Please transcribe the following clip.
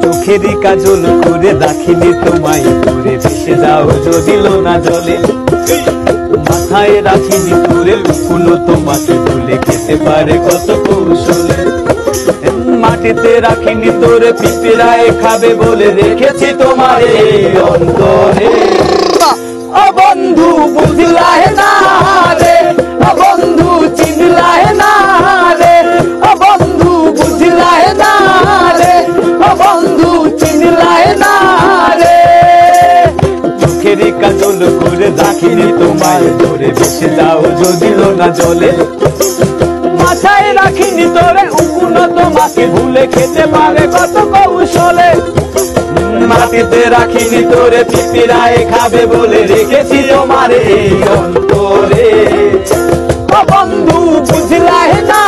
চোখেরই কাজল করে রাখিনি তোমায় দূরে ভেসে যাও যদি লোনা জলে মাথায় রাখিনি তোরে লুকুনো তোমাকে ভুলে খেতে পারে কত কৌশলে মাটিতে রাখিনি তোরে পিঁপড়ায় খাবে বলে রেখেছি তোমারে অন্তরে ও বন্ধু বুঝলাহে না রে ও বন্ধু চিনলাহে না রে ও বন্ধু বুঝলাহে না রে ও বন্ধু চিনলাহে না রে চোখেরই কাজল করে রাখিনি তোমায় ধরে ভেসে যাও যদি লোনা জলে মাথায় রাখিনি তোরে উকুনো তোমাকে ভুলে খেতে পারে কত কৌশলে মাটিতে রাখিনি তোরে পিঁপড়ায় খাবে বলে রেখেছি তোমারে অন্তরে ও বন্ধু বুঝলাহে না